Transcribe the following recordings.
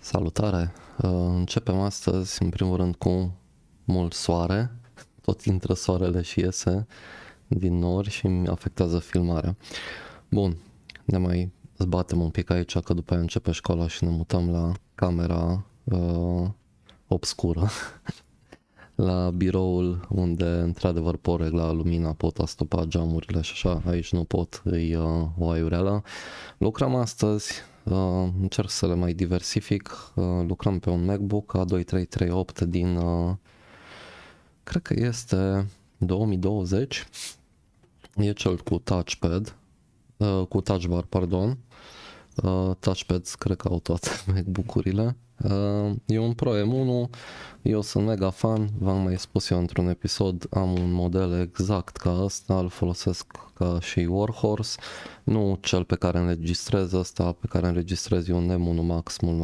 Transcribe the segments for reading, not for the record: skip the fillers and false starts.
Salutare! Începem astăzi, în primul rând, cu mult soare. Tot intră soarele și iese din nori și îmi afectează filmarea. Bun, ne mai zbatem un pic aici, că după aia începe școala și ne mutăm la camera obscură. La biroul unde, într-adevăr, pot regla lumina, pot astopa geamurile și așa. Aici nu pot, e o aiureală. Lucrăm astăzi. Încerc să le mai diversific. Lucrăm pe un MacBook A2338 din, cred că este 2020. E cel cu touchpad, cu touch bar, pardon. Touchpads cred că au toate MacBook-urile. E un Pro M1, eu sunt mega fan, v-am mai spus eu într-un episod, am un model exact ca ăsta, îl folosesc ca și workhorse, nu cel pe care înregistrez, ăsta pe care înregistrez e un M1 Max mult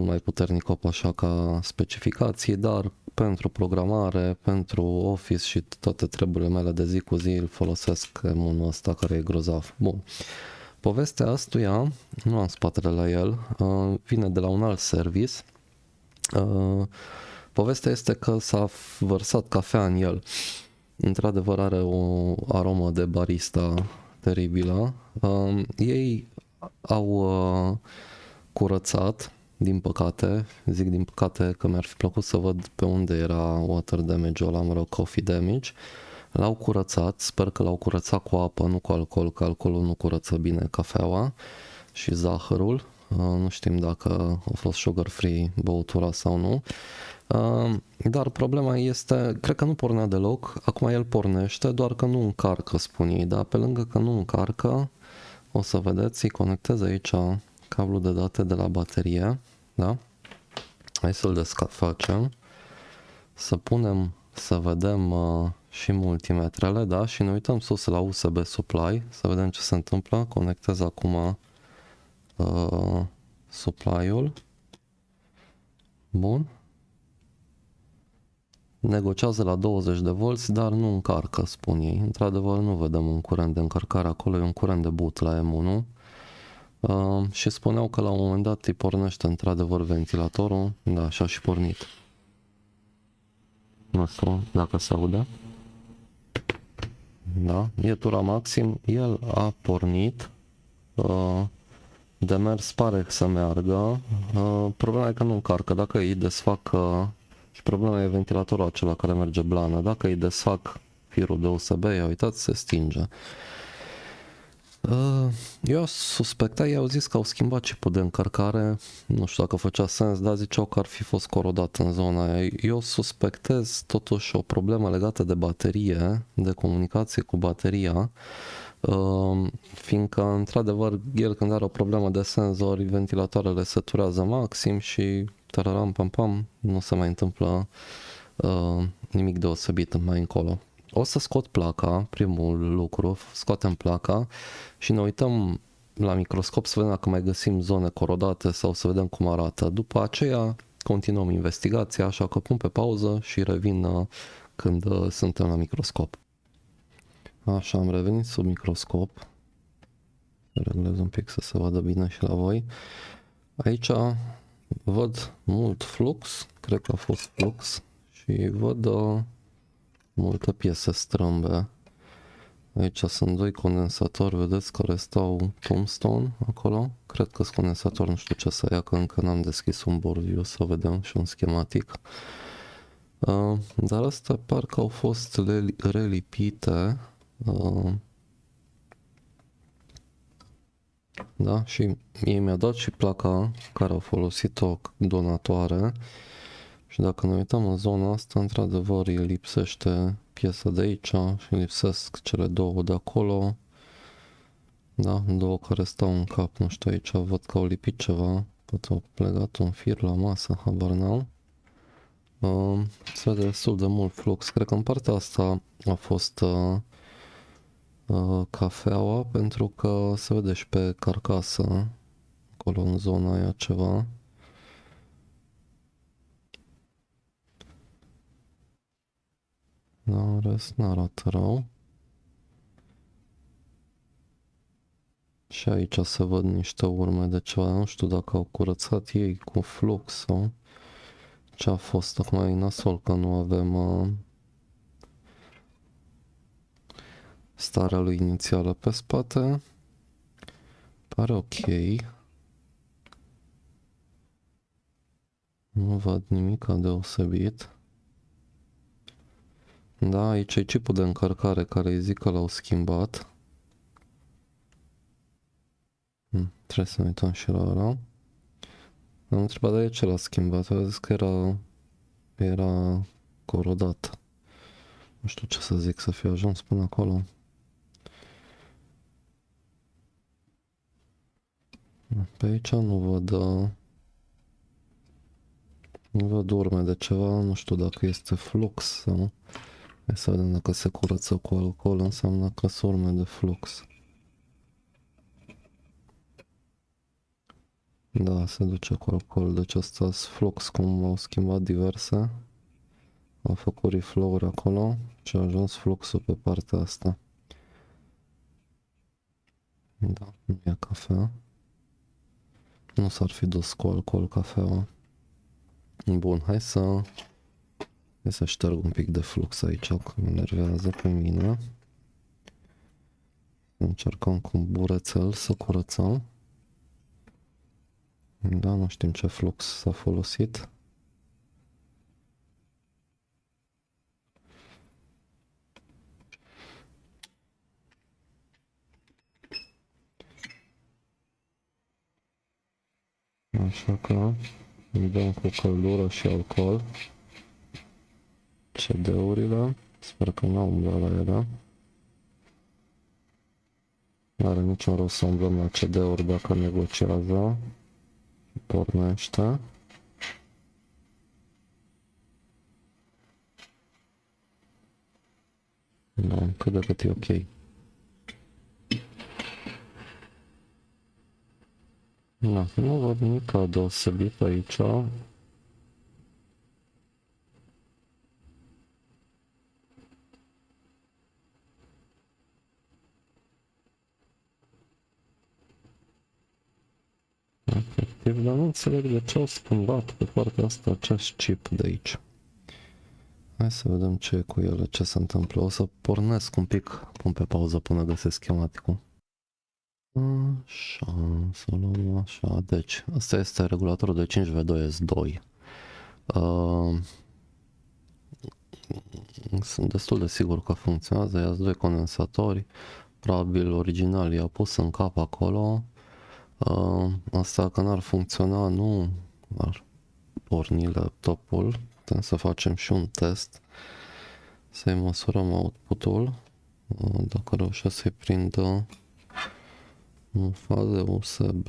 mai puternic așa ca specificații, dar pentru programare, pentru Office și toate treburile mele de zi cu zi îl folosesc M1 ăsta care e grozav. Bun. Povestea astuia, nu am spatele la el, vine de la un alt service. Povestea este că s-a vărsat cafea în el. Într-adevăr are o aromă de barista teribilă. Ei au curățat, din păcate, zic din păcate că mi-ar fi plăcut să văd pe unde era water damage-ul ăla, mă rog, coffee damage. L-au curățat, sper că l-au curățat cu apă, nu cu alcool, că alcoolul nu curăță bine cafeaua și zahărul. Nu știm dacă a fost sugar free băutura sau nu. Dar problema este, cred că nu pornea deloc, acum el pornește, doar că nu încarcă, spun ei, dar pe lângă că nu încarcă, o să vedeți, îi conectez aici cablul de date de la baterie, da? Hai să-l desfacem, să punem, să vedem și multimetrele, da? Și ne uităm sus la USB supply, să vedem ce se întâmplă. Conectez acum supply-ul. Bun. Negociază la 20 de volți, dar nu încarcă, spun ei. Într-adevăr, nu vedem un curent de încărcare acolo, e un curent de boot la M1. Și spuneau că la un moment dat îi pornește într-adevăr ventilatorul. Da, și-a și pornit. Nu știu dacă se aude. Da, e tura maxim, el a pornit, de mers pare să meargă, problema e că nu încarcă, dacă îi desfac, și problema e ventilatorul acela care merge blană, dacă îi desfac firul de USB, ia uitați, se stinge. Eu suspecta, ei au zis că au schimbat chipul de încărcare, nu știu dacă făcea sens, dar ziceau că ar fi fost corodat în zona aia. Eu suspectez totuși o problemă legată de baterie, de comunicație cu bateria, fiindcă într-adevăr el când are o problemă de senzori, ventilatoarele saturează maxim și tararam pam pam, nu se mai întâmplă nimic deosebit mai încolo. O să scot placa, primul lucru, scoatem placa și ne uităm la microscop să vedem dacă mai găsim zone corodate sau să vedem cum arată. După aceea continuăm investigația, așa că pun pe pauză și revin când suntem la microscop. Așa, am revenit sub microscop. Reglez un pic să se vadă bine și la voi. Aici văd mult flux, cred că a fost flux și văd multe piese strâmbe. Aici sunt doi condensatori, vedeți, care stau tombstone acolo. Cred că sunt condensatori, nu știu ce să ia, că încă n-am deschis un board view să vedem și un schematic. Dar astea parcă au fost relipite. Da, și ei mi-a dat și placa care au folosit-o donatoare. Și dacă ne uităm în zona asta, într-adevăr îi lipsește piesa de aici și lipsesc cele două de acolo. Da, două care stau în cap, nu știu, aici văd că au lipit ceva, poate au plegat un fir la masă, habar n-au. Se vede destul de mult flux, cred că în partea asta a fost cafeaua, pentru că se vede și pe carcasă, acolo în zona aia ceva. Da, în rest n-arată rău. Și aici se văd niște urme de ceva, nu știu dacă au curățat ei cu flux sau ce a fost. Acum e nasol că nu avem starea lui inițială pe spate. Pare ok. Nu văd nimic deosebit. Da, aici e chipul de încărcare care îi zic că l-au schimbat. Trebuie să ne uităm și la ăla. Am întrebat de ce l-a schimbat, a zis că era corodat. Nu știu ce să zic, să fie ajuns până acolo. Pe aici nu văd urme de ceva, nu știu dacă este flux sau... Hai să vedem dacă se curăță cu alcool, înseamnă că sunt urme de flux. Da, se duce cu alcool, deci ăsta sunt flux, cum au schimbat diverse. Au făcut reflow acolo și a ajuns fluxul pe partea asta. Da, nu e cafea. Nu s-ar fi dus cu alcool cafeaua. Bun, hai să șterg un pic de flux aici, că mă enervează pe mine. Încercăm cu un burețel să curățăm. Da, nu știm ce flux s-a folosit. Așa că îi dăm cu căldură și alcool CD-urile. Sper că n-au umblat la ele. Nu are niciun rost să umblăm la CD-uri dacă negociază. Pornește. Da, cât de cât e ok. Da, nu văd nimic deosebit aici. Efectiv, dar nu înțeleg de ce au schimbat pe partea asta acest chip de aici. Hai să vedem ce e cu ele, ce se întâmplă. O să pornesc un pic, pun pe pauză până găsesc schematicul. Așa, să luăm așa. Deci, asta este regulatorul de 5V2S2. Sunt destul de sigur că funcționează. Ia doi condensatori. Probabil original i-a pus în cap acolo. Asta că n-ar funcționa, nu ar porni laptopul. Putem să facem și un test. Să-i măsurăm output-ul. Dacă reușesc să-i prindă în fază USB.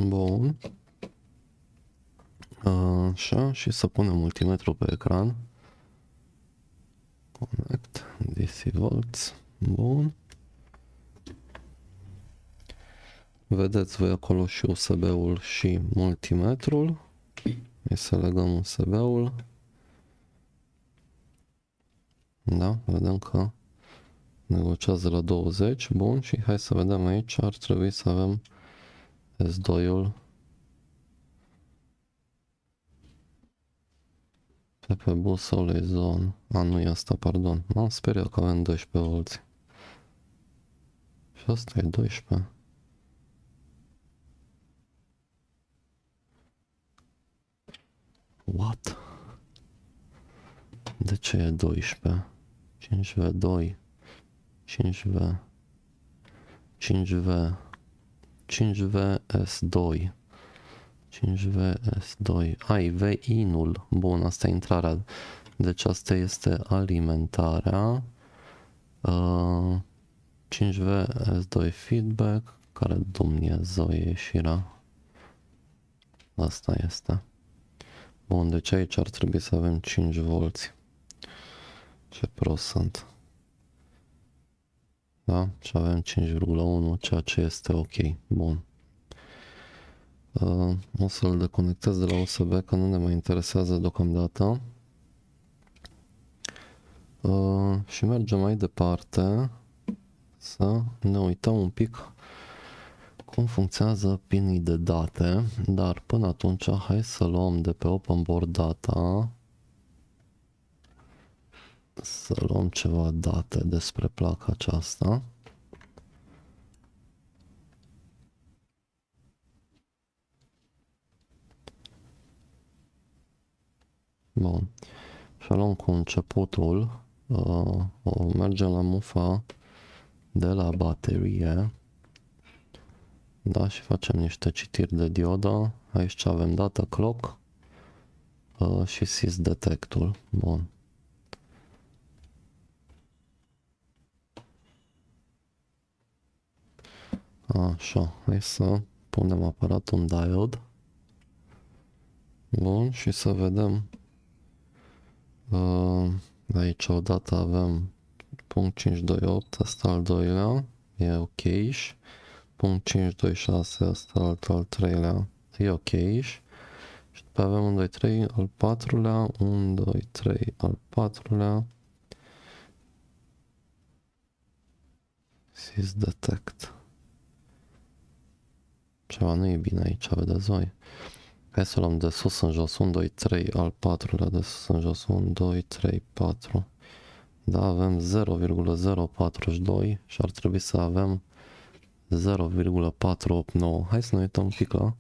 Bun. Așa, și să punem multimetru pe ecran. Connect DC volts. Bun. Vedeți voi acolo și USB-ul și multimetrul. Hai să legăm USB-ul. Da, vedem că negociază la 20. Bun, și hai să vedem aici. Ar trebui să avem S2-ul pe busole zone. Nu e asta, pardon. M-am speriat că avem 12 volți. Și asta e 12. What? De ce e 12? 5V2 5V 5V 5VS2 5VS2 ai VIN-ul. Bun, asta e intrarea. Deci asta este alimentarea. 5VS2 feedback. Care Dumnezeu e ieșirea? Asta este. Bun, deci aici ar trebui să avem 5 volți. Ce prost sunt. Da? Și avem 5,1, ceea ce este ok. Bun. O să-l deconectez de la USB, că nu ne mai interesează deocamdată. Și mergem mai departe să ne uităm un pic cum funcționează pinii de date, dar până atunci hai să luăm de pe Open Board Data, să luăm ceva date despre placa aceasta. Bun. Și luăm cu începutul, mergem la mufa de la baterie, da, și facem niște citiri de diodă. Aici avem data clock și sys detectul. Bun. Așa, hai să punem aparatul în diode. Bun, și să vedem. Aici odată avem punct 528, asta al doilea, e ok. Punct 526, asta al treilea, e ok. Și după avem 1, 2, 3 al patrulea, 1, 2, 3 al patrulea. Sys detect. Ceva nu e bine aici, vedeți voi. Hai să luăm de sus în jos, 1, 2, 3 al patrulea, de sus în jos, 1, 2, 3, 4. Da, avem 0,042 și ar trebui să avem 0,489. Hai să ne uităm un pic la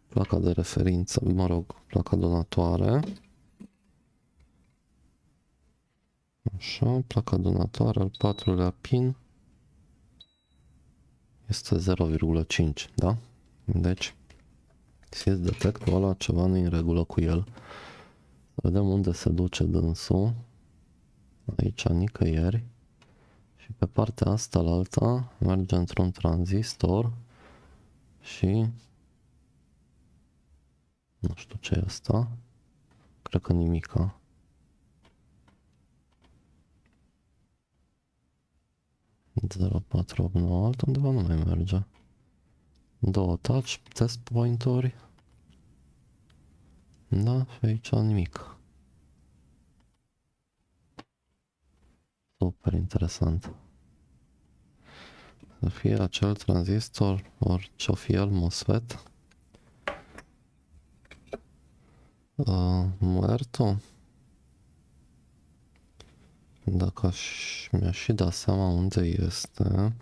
placa de referință, mă rog, placa donatoare. Așa, placa donatoare, al patrulea pin este 0,5, da? Deci, sys detectul ăla, ceva nu e în regulă cu el. Să vedem unde se duce dânsul. Aici, nicăieri. Și pe partea asta la alta merge într-un tranzistor și nu știu ce e asta. Cred că nimica. Zero patru opt nouă, altundeva nu mai merge. Două touch, test point-uri. Da, și aici nimic. Super interesant. Să fie acel tranzistor, ori ce-o fi el, MOSFET. Muerto. Dacă mi-a și dat seama unde este.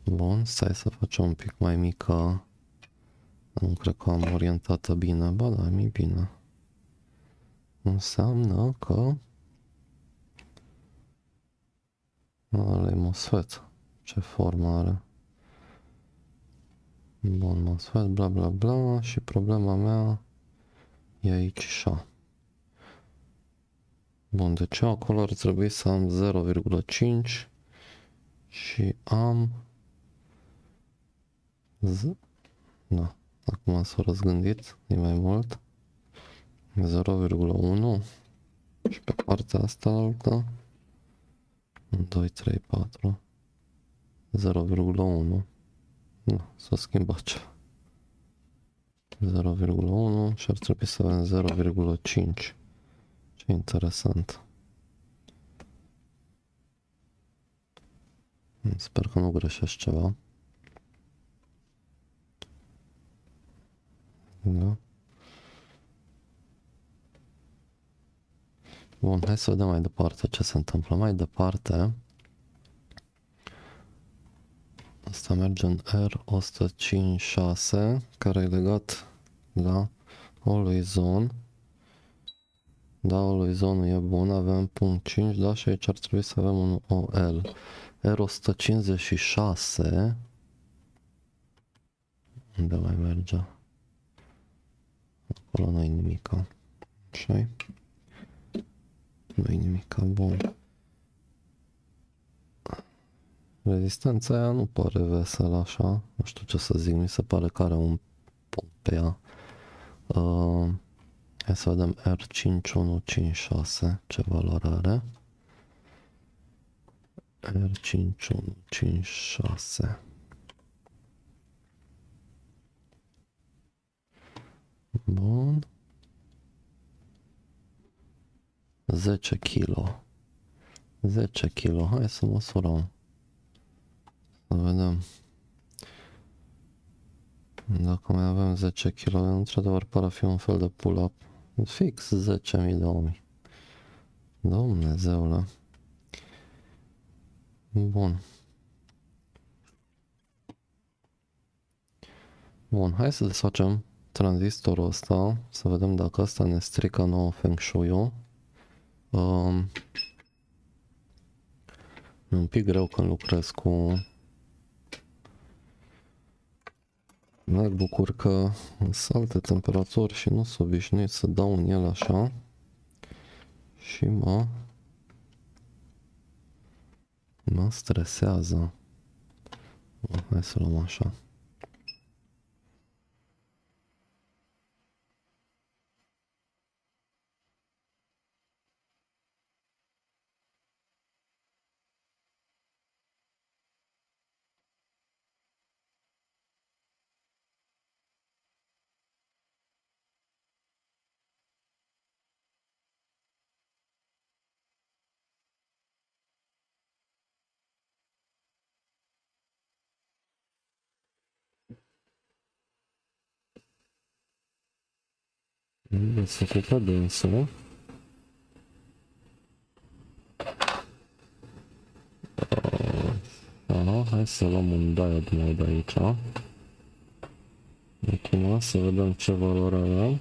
Bun, stai să facem un pic mai mică. Nu cred că am orientată bine. Ba da, mi bine. Înseamnă că ăla e MOSFET. Ce formă are? Bun, MOSFET, bla bla bla. Și problema mea e aici așa. Bun, deci eu acolo ar trebui să am 0,5 și am... Da, acum s-a răzgândit, e mai mult. 0,1 și pe partea asta altă 2, 3, 4 0,1. Nu, s-a schimbat ceva. 0,1 și ar trebui să avem 0,5. Ce interesant. Sper că nu greșești ceva. Da. Bun, hai să vedem mai departe ce se întâmplă. Mai departe, asta merge în R156, care e legat la Always On. Da, Always On e bun, avem punct 5, da, și aici ar trebui să avem un OL. R156, unde mai merge? Acolo nu-i nimica. Așa-i? Nu-i nimica, bun. Rezistența aia nu pare veselă așa, nu știu ce să zic, mi se pare că are un punct pe ea. Hai să vedem R5156, ce valoare are. R5156. Bun. 10 kg. 10 kg. Hai să măsurăm. Să vedem. Dacă mai avem 10 kg, într-adevăr pare a fi un fel de pull-up. Fix 10.000 de omi. Dumnezeule. Bun. Bun, hai să desfacem tranzistorul ăsta, să vedem dacă ăsta ne strică nouă Feng Shui-ul. E un pic greu când lucrez cu MacBook-uri că sunt alte temperaturi și nu sunt obișnuit să dau în el așa și mă stresează. Hai să luăm așa. Să ocupă dânsul. Aha, hai să luăm un diode mode aici. Acum să vedem ce valoare avem.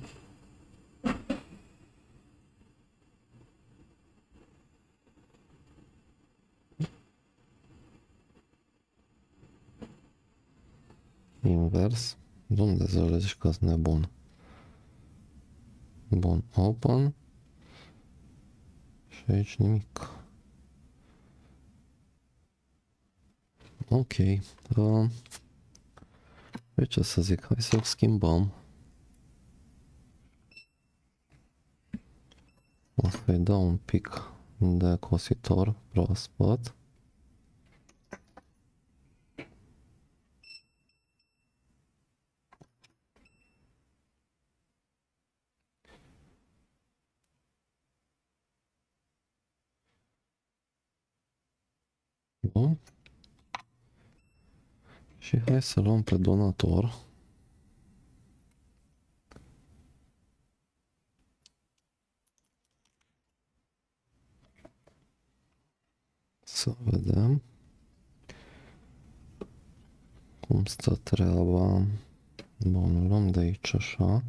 Invers. Dumnezeu, zici că sunt nebun. Bun, open. Și aici nimic. Ok. Păi ce să zic, hai să-l schimbăm. O să-i dau un pic de cositor proaspăt. Bun. Și hai să luăm pe donator. Să vedem cum stă treaba. Bun, luăm de aici așa.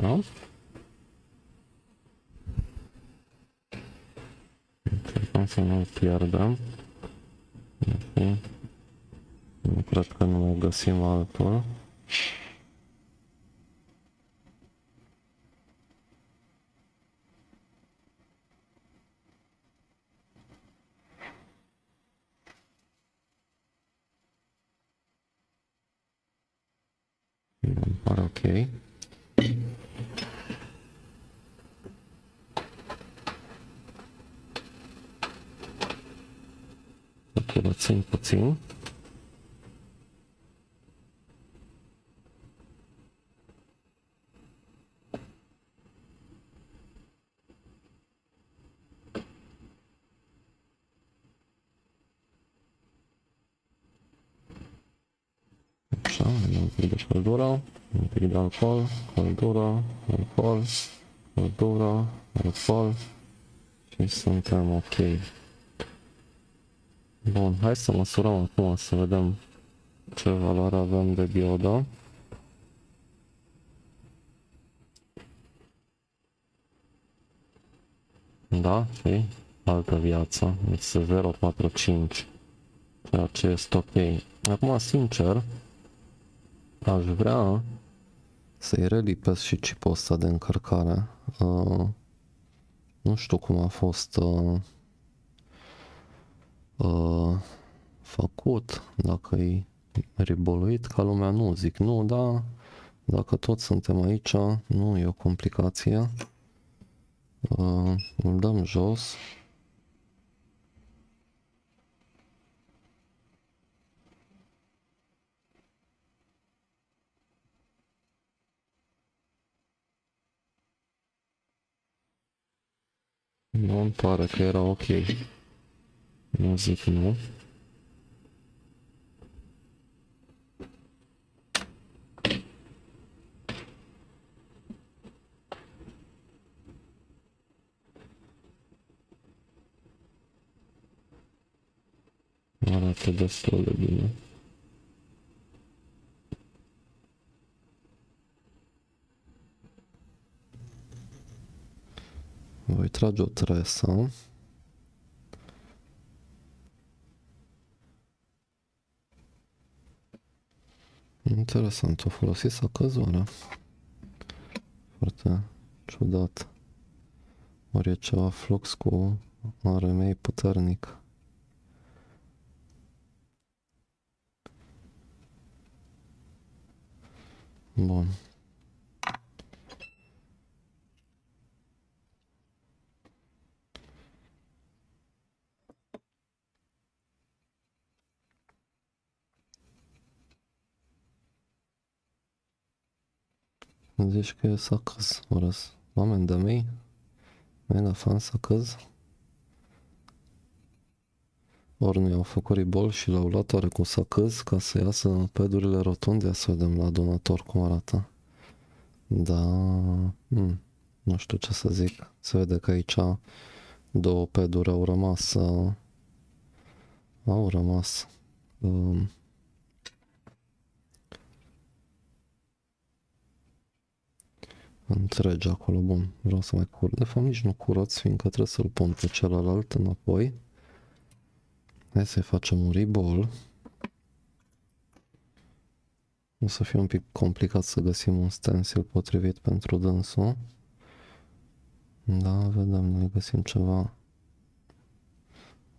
Da? Încercăm să nu-l pierdem. Nu cred că nu mai găsim altul. Îmi pare ok. Să curățim puțin. Așa, un pic de căldură, un pic de alcool, căldură, alcool, căldură, alcool și suntem ok. Bun, hai să măsurăm acum să vedem ce valoare avem de diodă. Da, e altă viață, este 0,45. ceea ce este ok. Acum, sincer, aș vrea să-i relipesc și chipul ăsta de încărcare. Nu știu cum a fost făcut, dacă e riboluit ca lumea, nu zic nu, dar dacă toți suntem aici, nu e o complicație. Îl dăm jos. Nu îmi pare că era ok. Nu zic nu. Arată destul de bine. Voi trage o tresă. Interesant, o folosit să căzoare. Foarte ciudat. Ori e ceva flux cu RMA puternic. Bun. Zici că e sacăz, orăs. Oameni de mei, mega fan sacăz. Ori nu i-au făcut ribol și l-au luat oare cu sacăz ca să iasă pedurile rotunde. Ia să vedem la donator cum arată. Da, nu știu ce să zic. Se vede că aici două peduri au rămas întregi acolo. Bun, vreau să mai curăț. De fapt nici nu curăț, fiindcă trebuie să-l pun pe celălalt înapoi. Hai să-i facem un reball. O să fie un pic complicat să găsim un stencil potrivit pentru dânsul. Da, vedem, noi găsim ceva.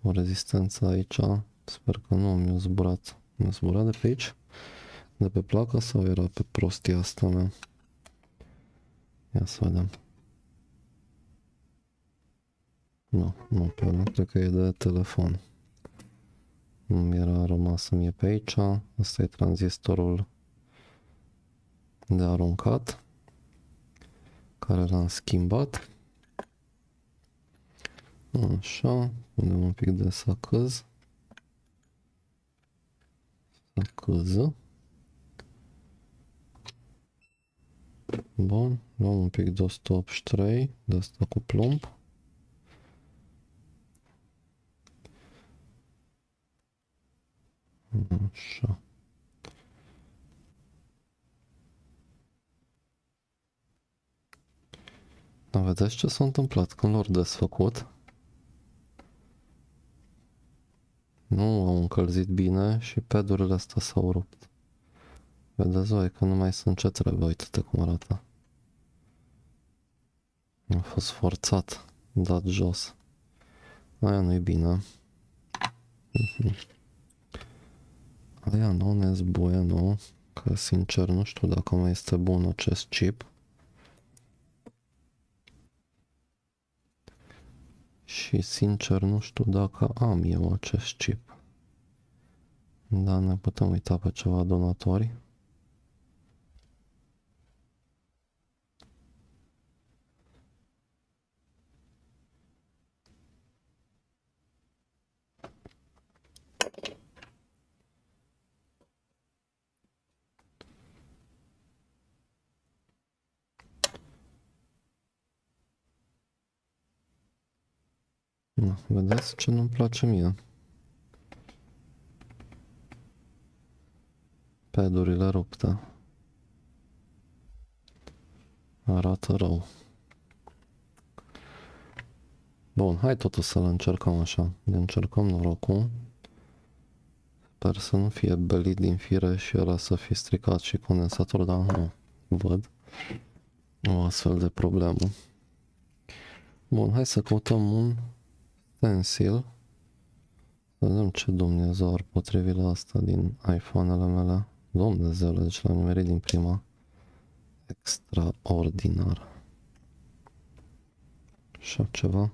O rezistență aici. Sper că nu mi-a zburat. Mi-a zburat de pe aici? De pe placă sau era pe prostia asta mea? Ia să vedem. Nu, nu pe ăla. Cred că e de telefon. Nu era rămas mie pe aici. Asta e tranzistorul de aruncat, care l-am schimbat. Așa, punem un pic de sacâz. Sacâză. Bun, luăm un pic de 183, de asta cu plumb. Așa. Dar vedeți ce s-a întâmplat când l-au desfăcut? Nu au încălzit bine și pedurile astea s-au rupt. Vedeți voi că nu mai sunt ce trebuie, uite-te cum arată. A fost forțat, dat jos. Aia nu-i bine. Aia nu ne zbuie, nu? Că sincer nu știu dacă mai este bun acest chip. Și sincer nu știu dacă am eu acest chip. Da, ne putem uita pe ceva donatori. Da, vedeți ce nu-mi place mie? Pedurile rupte. Arată rău. Bun, hai totuși să-l încercăm așa. Ne încercăm norocul. Sper să nu fie belit din fire și ăla să fie stricat și condensator, dar nu văd o astfel de problemă. Bun, hai să căutăm un stencil. Să vedem ce Dumnezeu ar potrivi la asta din iPhone-ele mele. Dumnezeule, deci l-am nimerit din prima. Extraordinar. Așa ceva.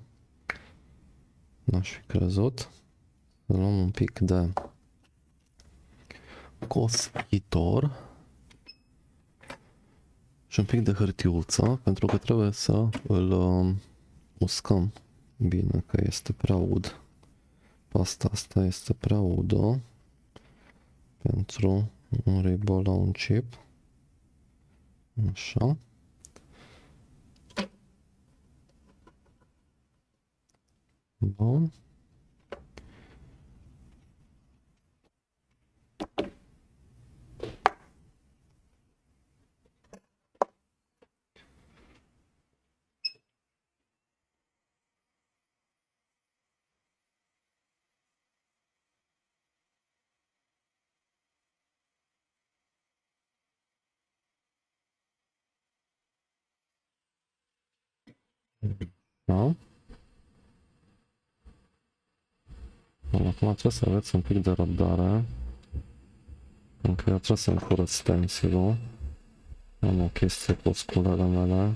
N-aș fi crezut. Să luăm un pic de coschitor și un pic de hârtiuță, pentru că trebuie să îl uscăm bine, că este prea ud. Pasta asta este prea udă pentru un ribol la un chip. Așa. Bun. Da. Bun, acum trebuie să aveți un pic de răbdare. Încă eu trebuie să-mi curăț stencilul. Am o chestie cu sculele mele.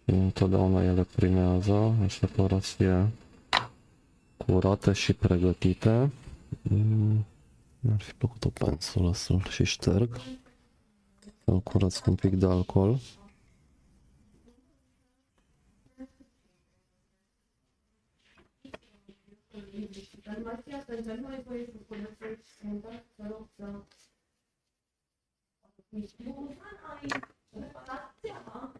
Și întotdeauna ele primează, așa fără să fie curate și pregătite. Mi-ar fi plăcut o pensulă să-l și șterg. Să-l curăț cu un pic de alcool. Informația pentru nu ai voie să folosești sfântă, să rog să... Nu ai reparația.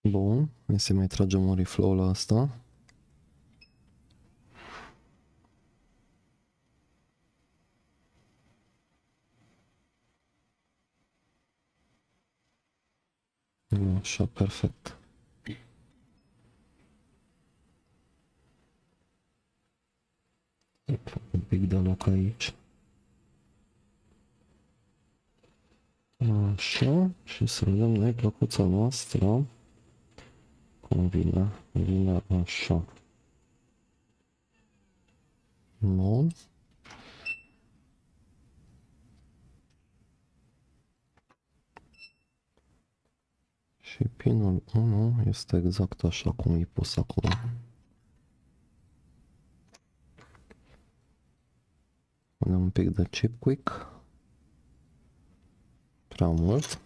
Bun, hai să mai tragem un reflow la asta. Așa, perfect. Un pic de loc aici. Așa, și să vedem noi plăcuța noastră cum vine așa. Bun. Și pinul 1 este exact așa cum e pus acum. Punem un pic de chip quick. Prea mult.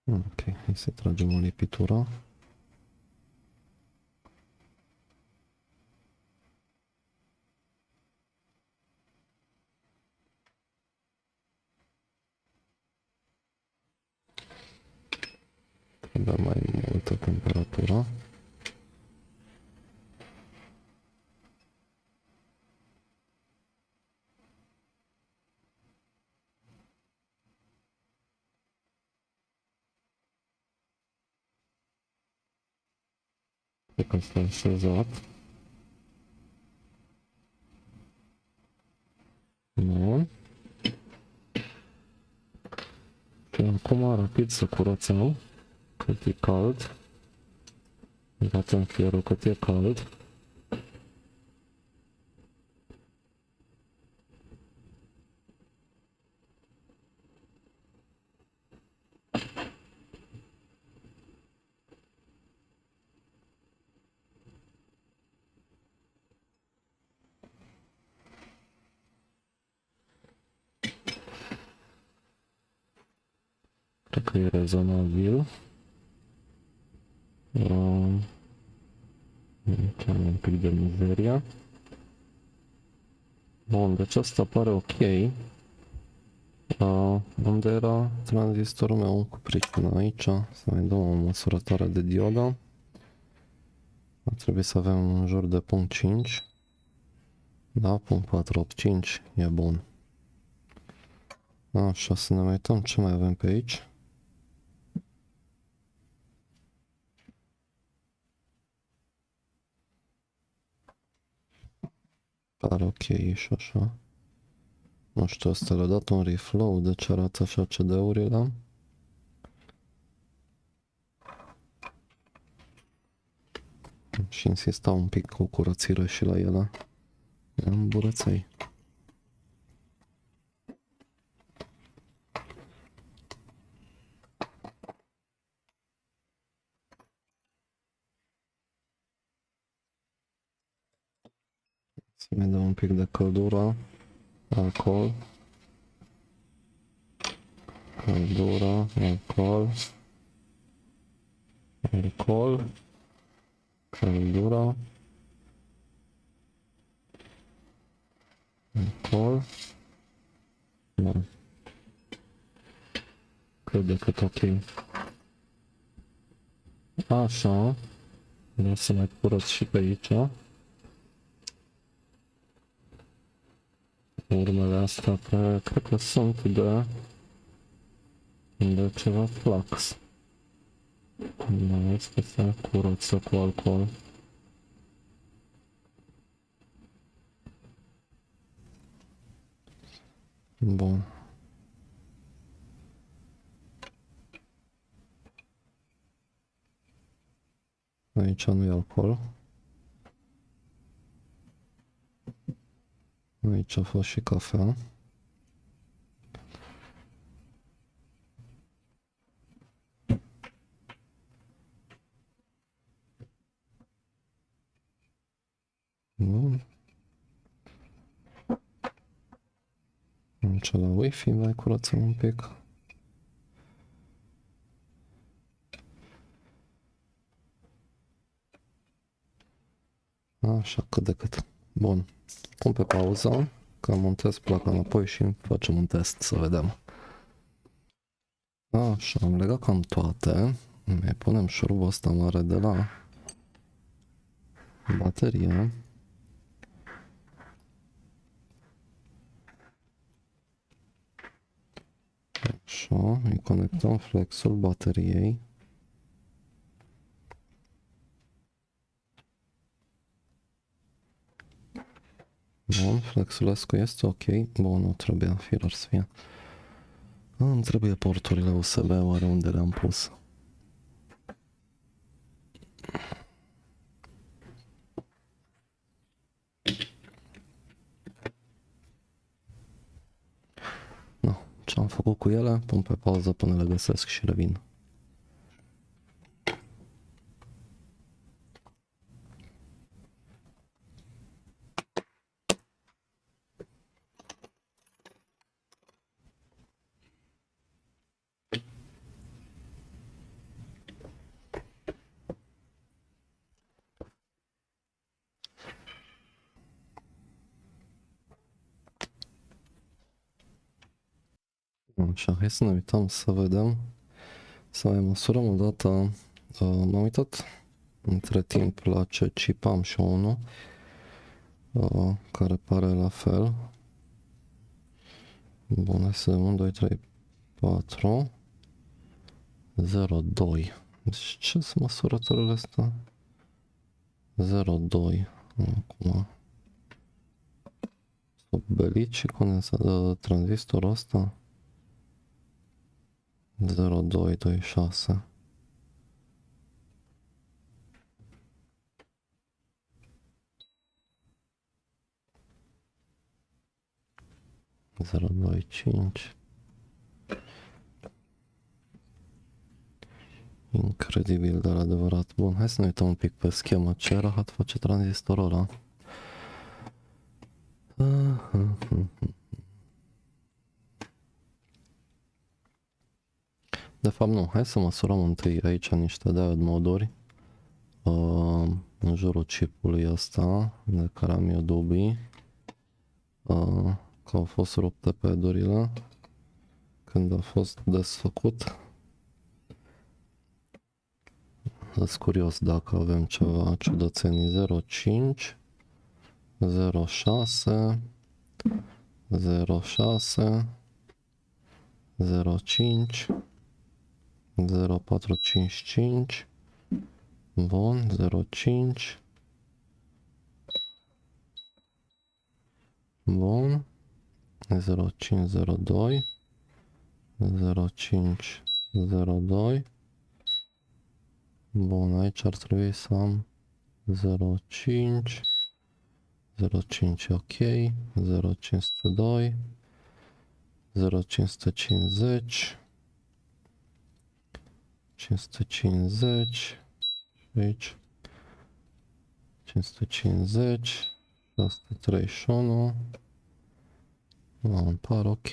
Ok, hai să tragem o lipitură. Trebuie mai multă temperatură. Cred că este așezat. Bun. Și acum rapid să curățăm cât e cald. Batem fierul cât e cald. Cred că e rezonabil. Am un pic de mizeria. Bun, deci asta pare ok. Unde era tranzistorul meu cu pricină aici? Să mai dăm o măsurătoare de diodă. Ar trebui să avem în jur de punct 5. Da, punct 485 e bun. Așa, să ne mai uităm ce mai avem pe aici. Pare ok și așa. Nu știu, ăsta le-a dat un reflow, de ce arată așa CD-urile. Și insista un pic cu curățire și la ele. Am burăței. Să mai dăm un pic de căldură. Alcool. Căldură, alcool. Alcool. Căldură. Alcool. Bun. Cât de cât ok. Așa. Vreau să mai curăț și pe aici. Urmele astea cred că sunt de ceva flux. Da, este să curăță cu alcool. Bun. Aici nu e alcool. Aici a fost și cafea. Bun. Aici la Wi-Fi mai curățăm un pic. Așa, cât de cât. Bun. Pun pe pauză, că montez placa înapoi și facem un test să vedem. Așa, am legat cam toate. Mai punem șurubul ăsta mare de la baterie. Așa, îi conectăm flexul bateriei. Bun, flexulescu este ok. Bun, nu trebuia firar să fie. Îmi trebuie porturile USB, oare unde le-am pus? No, ce am făcut cu ele? Pun pe pauză până le găsesc și revin. Așa, hai să ne uităm să vedem, să mai măsurăm o dată. M-am uitat între timp la ce chip am și unul care pare la fel. Bun, hai să vedem 1, 2, 3, 4, 0, 2. Deci ce sunt măsurătorile astea? 0, 2. Acum s-o belit și tranzistorul ăsta. 0, 2, 2, 6. Zero, doi, 5. Incredibil, dar adevărat. Bun, hai să ne uităm un pic pe schemă. Ce rahat face tranzistorul ăla? De fapt nu, hai să măsurăm întâi aici niște diode moduri în jurul chipului ăsta de care am eu dubii că au fost rupte pedurile când a fost desfăcut. Sunt curios dacă avem ceva ciudățenii. 05 06 06 0,5, 0,455, bun, 0,5, bun, 0,502, 0,502, bun, aici ar trebui să am 0,5, 0,5 ok, 0,502, 0,550, 550, aici, 550, 631, îmi par ok,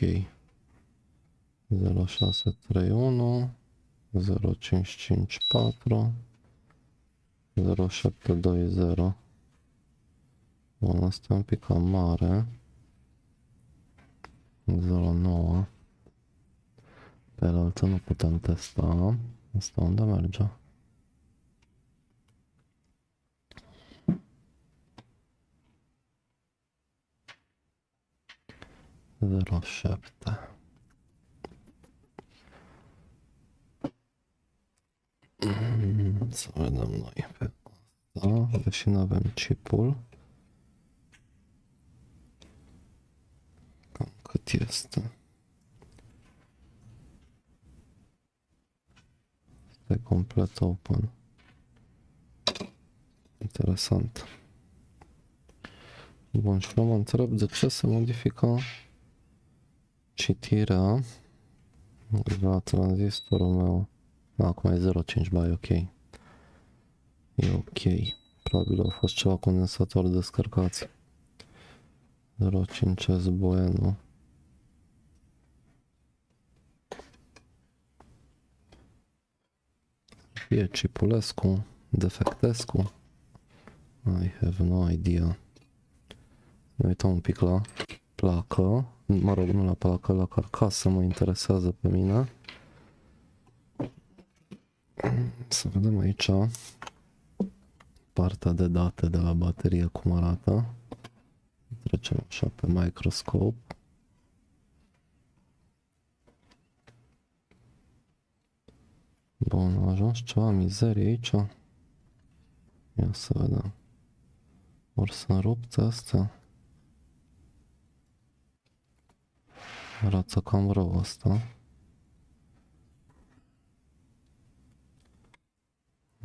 0631, 0554, 0720. Bun, asta e un pic cam mare. 09. Pe altă nu putem testa. Asta unde merge? Zero 7. Să vedem noi pe asta, deși nu avem chipul. Cam cât este? Este complet open. Interesant. Bun, și eu mă întreb de ce se modifică citirea la tranzistorul meu. Acum e 0,5, ba, e ok. E ok. Probabil au fost ceva condensator descărcați. 0,5 Bueno. E Cipulescu, Defectescu. I have no idea. Ne uităm un pic la placă. Mă rog, nu la placă, la carcasă mă interesează pe mine. Să vedem aici partea de date de la baterie cum arată. Trecem așa pe microscope. Bun, a ajuns ceva mizerie aici. Ia să vedem. Ori sunt rupte astea. Arată cam rău asta.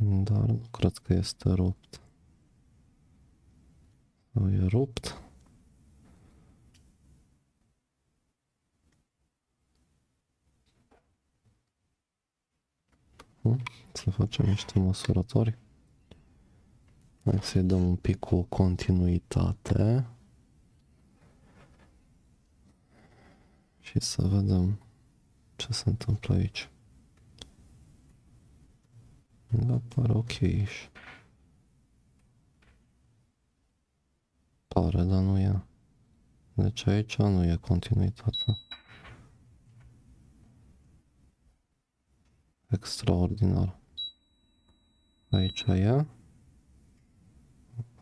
Dar nu cred că este rupt. Sau e rupt? Să facem niște măsurători. Hai să-i dăm un pic cu continuitate. Și să vedem ce se întâmplă aici. Da, pare ok. Pare, dar nu e. Deci aici nu e continuitate. Extraordinar. Aici e.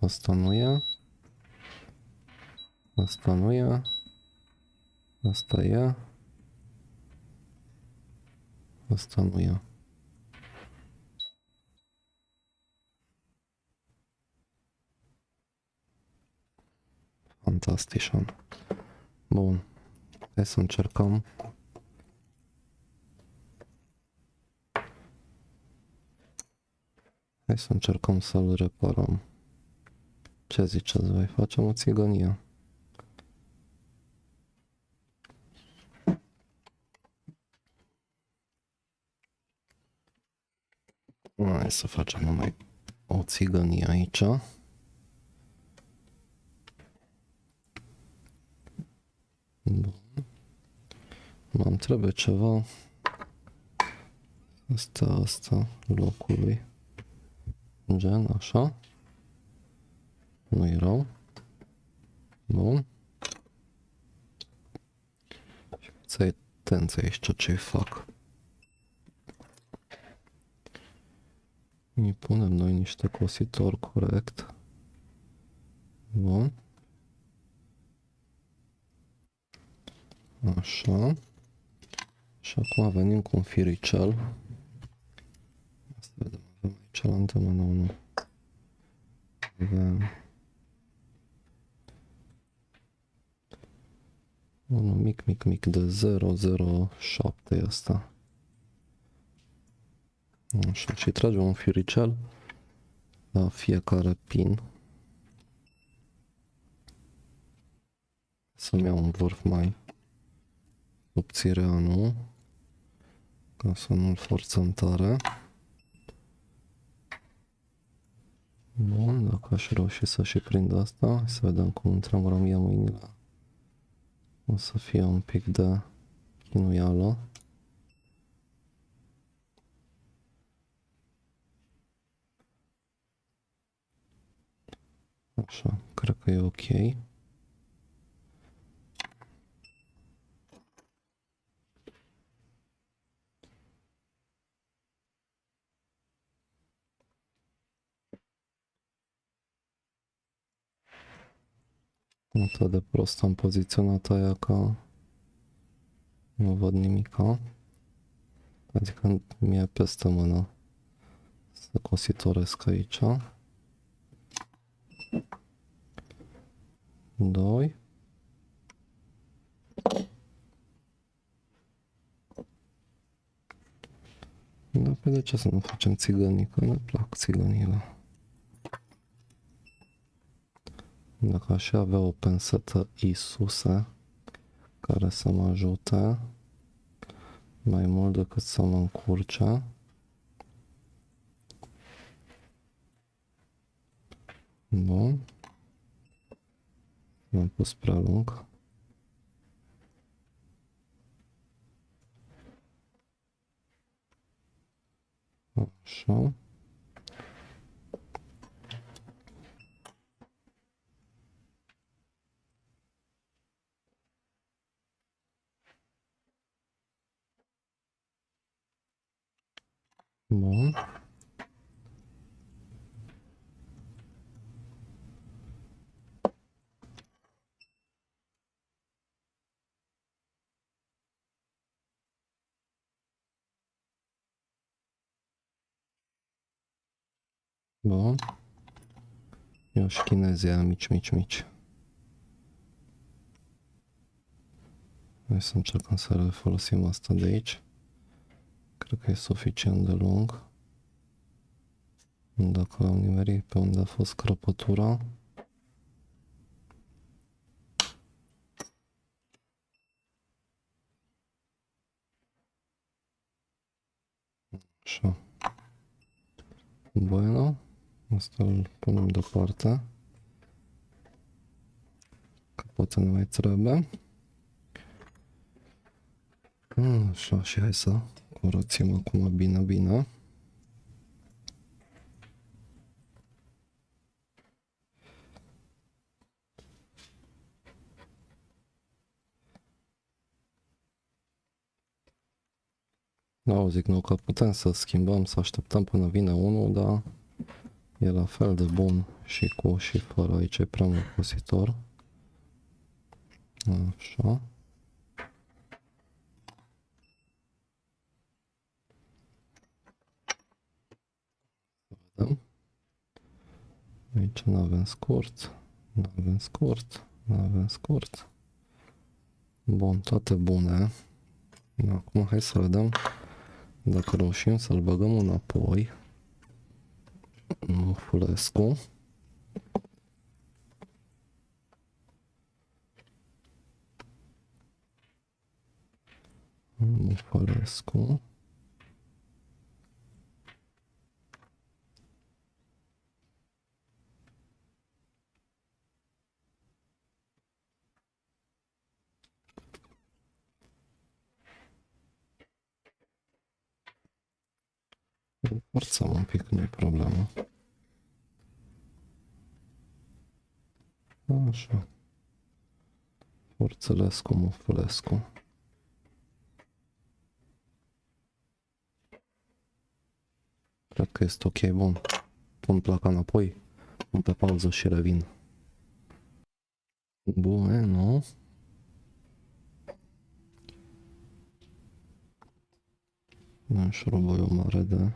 Asta nu e. Asta nu e. Asta e. Asta nu e. Fantastișan. Bun. Hai să încercăm. Hai să încercăm să-l reparăm. Ce ziceți voi? Facem o țigănie. Hai să facem numai o țigănie aici. Bun. Mă trebuie ceva. Asta locului. Gen, așa. Nu-i rău. Bun. Să-i atenție aici ce fac. Îi punem noi niște cositori corect. Bun. Așa. Și acum venim cu un firicel. Să vedem, avem aici la îndemână unul. Avem unul mic de 007 e asta. Așa, și tragem un firicel la fiecare pin. Să-mi iau un vârf mai subțireanu, ca să nu-l forțăm tare. Bun, dacă aș reuși să și prind asta, hai să vedem cum îmi tremurăm mâinile. O să fie un pic de chinuială. Așa, cred că e ok. Atât de prost am poziționat aia că nu văd nimica. Adică mi-e peste mână să cositoresc aici. 2. Da, pe de ce să nu facem țigănii? Că ne plac țigănile. Dacă aș avea o pensetă Isuse care să mă ajute mai mult decât să mă încurce. Bun. M-am pus prea lung. Așa. Bun. Bun. Eu și chinezii aia mici. Hai să încercăm să folosim asta de aici. Cred că e suficient de lung. Dacă am nimerit pe unde a fost crăpătura. Așa. Bueno. Asta îl punem deoparte. Că poate nu mai trebuie. Așa, și hai să curățim acum bine. Da, zic nu că putem să schimbăm, să așteptăm până vine unul, dar e la fel de bun și cu și fără. Aici e prea mult cositor. Așa. Vedem. Aici nu avem scurt. Bun, toate bune. Acum hai să vedem dacă reușim să-l băgăm înapoi. Mufulescu. Forțăm un pic, nu e problemă. Așa. Forțelescu, Mufulescu. Cred că este ok, bun. Pun placa înapoi, pun pe pauză și revin. Bueno. Un șuruboi mare de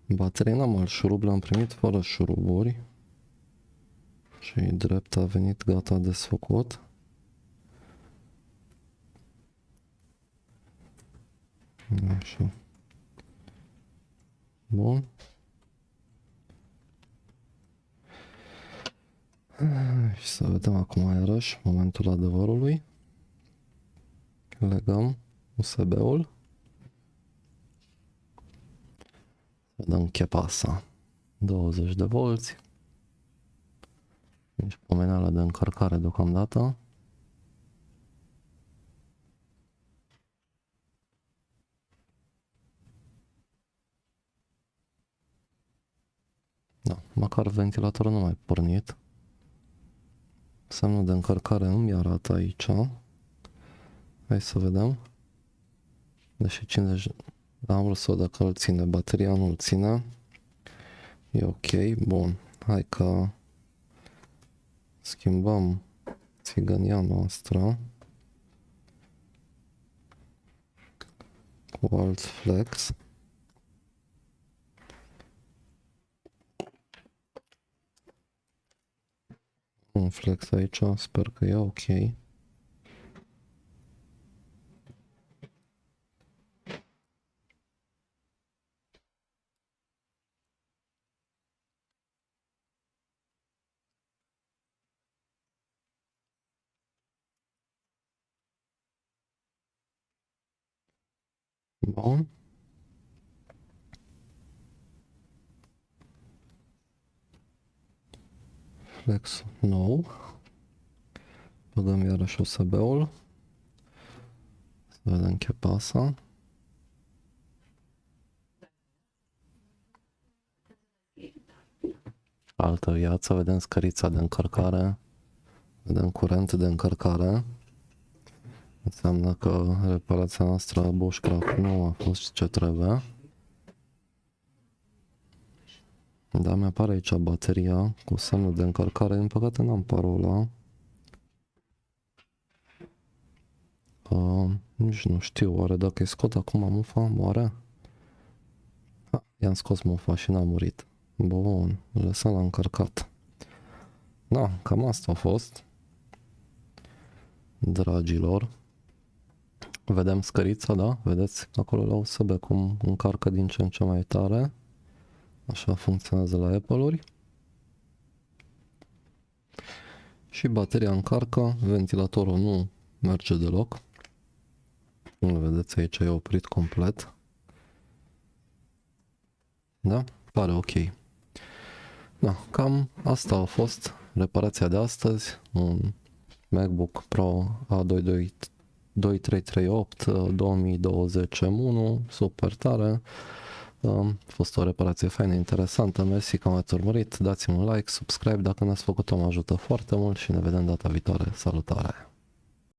baterie. N-am alt șurub, l-am primit fără șuruburi. Și drept a venit gata desfăcut. Așa. Bun. Și să vedem acum iarăși momentul adevărului. Legăm USB-ul. Dăm chepasa. 20 de volți. Nici pomeneală de încărcare deocamdată. Da, măcar ventilatorul nu mai pornit. Semnul de încărcare nu mi-arată aici. Hai să vedem. Deși 50... Am vrut să văd dacă îl ține. Bateria nu îl ține. E ok. Bun. Hai că schimbăm țigănia noastră cu alt flex. Un flex aici, sper că e ok. Bun. Flex nou. Băgăm iarăși USB-ul. Să vedem chepasa. Altă viață, vedem scărița de încărcare. Vedem curent de încărcare. Înseamnă că reparația noastră Bushcraft nu a fost ce trebuie. Da, mi-apare aici bateria cu semnul de încărcare. Din păcate n-am parola. Nici nu știu, oare dacă îi scot acum mufa, moare? I-am scos mufa și n-a murit. Bun, lăsăm la încărcat. Da, cam asta a fost. Dragilor. Vedem scărița, da? Vedeți acolo la USB cum încarcă din ce în ce mai tare. Așa funcționează la Apple-uri. Și bateria încarcă, ventilatorul nu merge deloc. Îl vedeți aici, e oprit complet. Da? Pare ok. Da, cam asta a fost reparația de astăzi. Un MacBook Pro A2338 2020 M1, super tare. A fost o reparație faină, interesantă. Mersi că m-ați urmărit. Dați-mi un like, subscribe dacă n-ați făcut-o, mă ajută foarte mult și ne vedem data viitoare. Salutare!